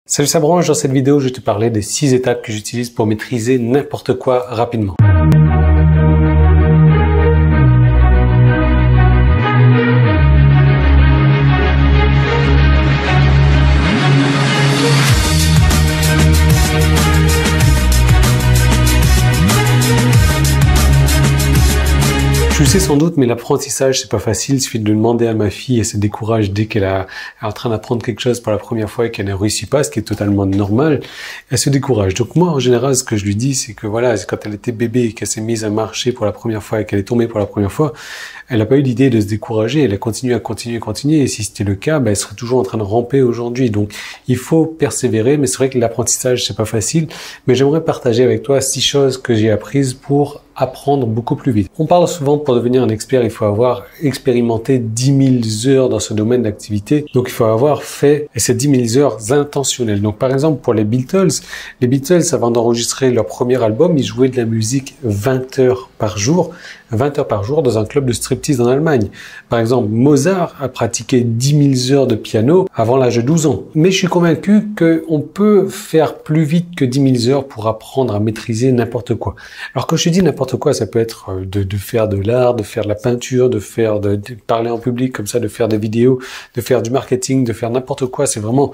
Salut, ça branche. Dans cette vidéo, je vais te parler des 6 étapes que j'utilise pour maîtriser n'importe quoi rapidement. Tu le sais sans doute, mais l'apprentissage, c'est pas facile. Il suffit de demander à ma fille, elle se décourage dès qu'elle est en train d'apprendre quelque chose pour la première fois et qu'elle ne réussit pas, ce qui est totalement normal. Elle se décourage. Donc moi, en général, ce que je lui dis, c'est que voilà, quand elle était bébé et qu'elle s'est mise à marcher pour la première fois et qu'elle est tombée pour la première fois, elle n'a pas eu l'idée de se décourager. Elle a continué à continuer. Et si c'était le cas, elle serait toujours en train de ramper aujourd'hui. Donc, il faut persévérer. Mais c'est vrai que l'apprentissage, c'est pas facile. Mais j'aimerais partager avec toi 6 choses que j'ai apprises pour apprendre beaucoup plus vite. On parle souvent pour devenir un expert, il faut avoir expérimenté 10 000 heures dans ce domaine d'activité. Donc, il faut avoir fait ces 10 000 heures intentionnelles. Donc, par exemple, pour les Beatles, avant d'enregistrer leur premier album, ils jouaient de la musique 20 heures par jour dans un club de striptease en Allemagne. Par exemple, Mozart a pratiqué 10 000 heures de piano avant l'âge de 12 ans. Mais je suis convaincu qu'on peut faire plus vite que 10 000 heures pour apprendre à maîtriser n'importe quoi. Alors, quand je dis n'importe quoi, ça peut être de faire de l'art, de faire de la peinture, de parler en public comme ça, de faire des vidéos, de faire du marketing, de faire n'importe quoi. C'est vraiment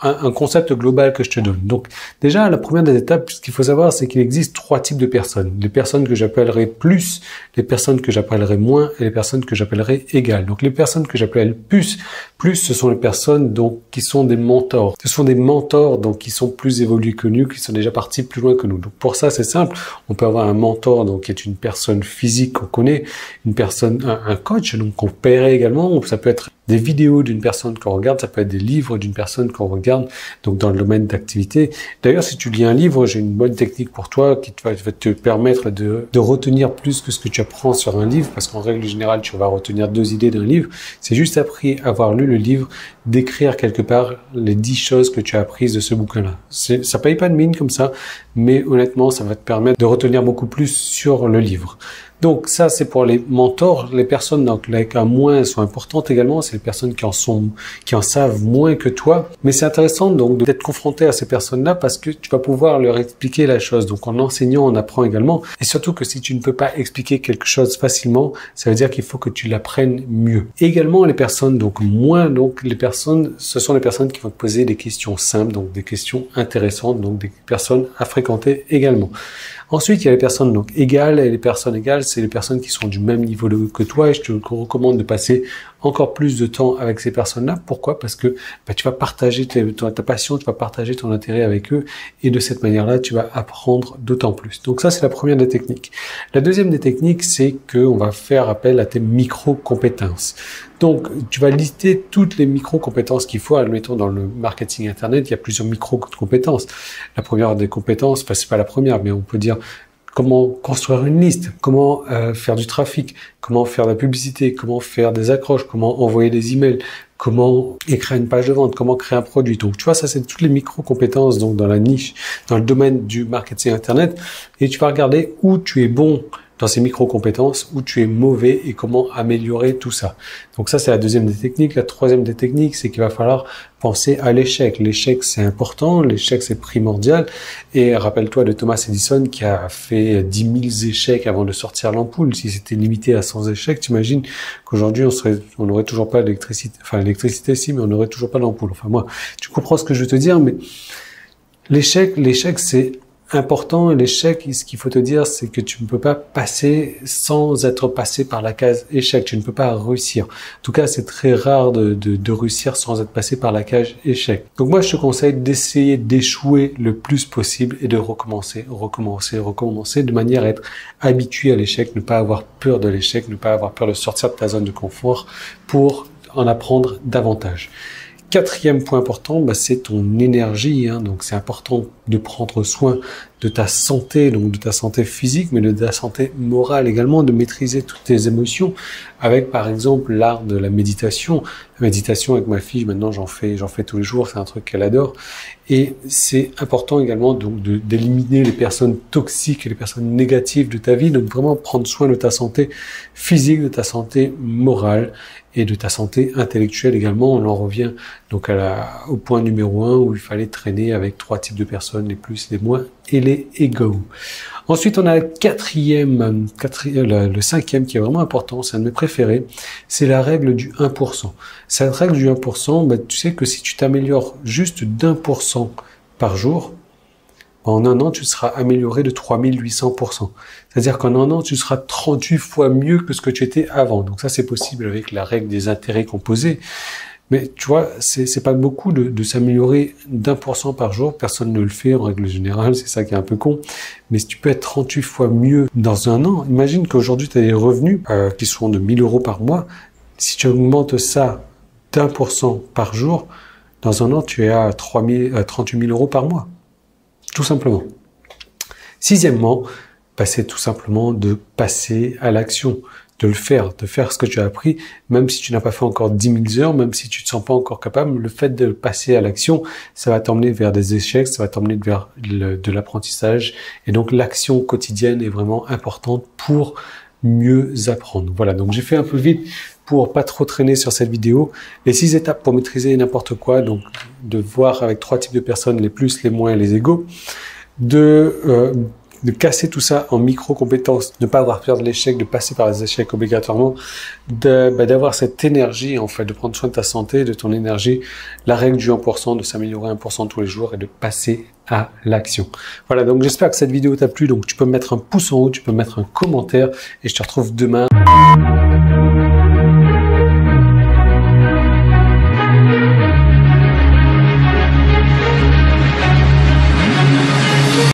un concept global que je te donne. Donc, déjà, la première des étapes, ce qu'il faut savoir, c'est qu'il existe 3 types de personnes. Les personnes que j'appellerai plus, les personnes que j'appellerai moins et les personnes que j'appellerai égales. Donc, les personnes que j'appelle plus, ce sont les personnes donc qui sont des mentors. Ce sont des mentors donc qui sont plus évolués que nous, qui sont déjà partis plus loin que nous. Donc, pour ça, c'est simple. On peut avoir un mentor donc qui est une personne physique qu'on connaît, un coach donc qu'on paierait également. Ou ça peut être des vidéos d'une personne qu'on regarde, ça peut être des livres d'une personne qu'on regarde, donc dans le domaine d'activité. D'ailleurs, si tu lis un livre, j'ai une bonne technique pour toi qui va te permettre de retenir plus que ce que tu apprends sur un livre, parce qu'en règle générale, tu vas retenir 2 idées d'un livre. C'est juste après avoir lu le livre, d'écrire quelque part les 10 choses que tu as apprises de ce bouquin-là. Ça paye pas de mine comme ça, mais honnêtement, ça va te permettre de retenir beaucoup plus sur le livre. Donc ça, c'est pour les mentors. Les personnes donc à moins sont importantes également. C'est les personnes qui en savent moins que toi. Mais c'est intéressant donc d'être confronté à ces personnes-là parce que tu vas pouvoir leur expliquer la chose. Donc en enseignant, on apprend également. Et surtout que si tu ne peux pas expliquer quelque chose facilement, ça veut dire qu'il faut que tu l'apprennes mieux. Et également les personnes donc moins, ce sont les personnes qui vont te poser des questions simples, donc des questions intéressantes, donc des personnes à fréquenter également. Ensuite, il y a les personnes donc égales, et les personnes égales, c'est les personnes qui sont du même niveau que toi, et je te recommande de passer encore plus de temps avec ces personnes-là. Pourquoi? Parce que tu vas partager ta passion, tu vas partager ton intérêt avec eux, et de cette manière-là, tu vas apprendre d'autant plus. Donc ça, c'est la première des techniques. La deuxième des techniques, c'est qu'on va faire appel à tes micro-compétences. Donc, tu vas lister toutes les micro-compétences qu'il faut. Admettons, dans le marketing Internet, il y a plusieurs micro-compétences. La première des compétences, c'est pas la première, mais on peut dire comment construire une liste, comment faire du trafic, comment faire de la publicité, comment faire des accroches, comment envoyer des emails, comment écrire une page de vente, comment créer un produit. Donc, tu vois, ça, c'est toutes les micro-compétences donc dans la niche, dans le domaine du marketing Internet. Et tu vas regarder où tu es bon dans ces micro-compétences, où tu es mauvais et comment améliorer tout ça. Donc ça, c'est la deuxième des techniques. La troisième des techniques, c'est qu'il va falloir penser à l'échec. L'échec, c'est important. L'échec, c'est primordial. Et rappelle-toi de Thomas Edison qui a fait 10 000 échecs avant de sortir l'ampoule. Si c'était limité à 100 échecs, t'imagines qu'aujourd'hui, on n'aurait toujours pas d'électricité. Enfin, l'électricité, si, mais on n'aurait toujours pas d'ampoule. Enfin, moi, tu comprends ce que je veux te dire, mais l'échec, c'est important. L'échec, ce qu'il faut te dire, c'est que tu ne peux pas passer sans être passé par la case échec. Tu ne peux pas réussir. En tout cas, c'est très rare de réussir sans être passé par la case échec. Donc moi, je te conseille d'essayer d'échouer le plus possible et de recommencer de manière à être habitué à l'échec, ne pas avoir peur de l'échec, ne pas avoir peur de sortir de ta zone de confort pour en apprendre davantage. 4e point important, c'est ton énergie. Donc, c'est important de prendre soin de ta santé, donc de ta santé physique, mais de ta santé morale également, de maîtriser toutes tes émotions avec, par exemple, l'art de la méditation. méditation avec ma fille, maintenant j'en fais tous les jours, c'est un truc qu'elle adore. Et c'est important également donc d'éliminer les personnes toxiques et les personnes négatives de ta vie, donc vraiment prendre soin de ta santé physique, de ta santé morale et de ta santé intellectuelle également. On en revient donc au point numéro 1 où il fallait traîner avec 3 types de personnes, les plus, les moins et les égaux. Ensuite, on a le cinquième qui est vraiment important, c'est un de mes préférés, c'est la règle du 1%. Cette règle du 1%, tu sais que si tu t'améliores juste d'1% par jour, en un an, tu seras amélioré de 3800%. C'est-à-dire qu'en un an, tu seras 38 fois mieux que ce que tu étais avant. Donc ça, c'est possible avec la règle des intérêts composés. Mais tu vois, c'est pas beaucoup de s'améliorer d'1% par jour. Personne ne le fait en règle générale, c'est ça qui est un peu con. Mais si tu peux être 38 fois mieux dans un an, imagine qu'aujourd'hui tu as des revenus qui sont de 1000 euros par mois. Si tu augmentes ça d'1% par jour, dans un an tu es à 38 000 euros par mois. Tout simplement. Sixièmement, c'est tout simplement de passer à l'action. De faire ce que tu as appris, même si tu n'as pas fait encore 10 000 heures, même si tu te sens pas encore capable, le fait de passer à l'action, ça va t'emmener vers des échecs, ça va t'emmener vers de l'apprentissage, et donc l'action quotidienne est vraiment importante pour mieux apprendre. Voilà, donc j'ai fait un peu vite pour pas trop traîner sur cette vidéo. Les 6 étapes pour maîtriser n'importe quoi, donc de voir avec 3 types de personnes, les plus, les moins et les égaux, de casser tout ça en micro-compétences, de ne pas avoir peur de l'échec, de passer par les échecs obligatoirement, d'avoir cette énergie, en fait, de prendre soin de ta santé, de ton énergie, la règle du 1%, de s'améliorer 1% tous les jours et de passer à l'action. Voilà, donc j'espère que cette vidéo t'a plu, donc tu peux me mettre un pouce en haut, tu peux me mettre un commentaire et je te retrouve demain.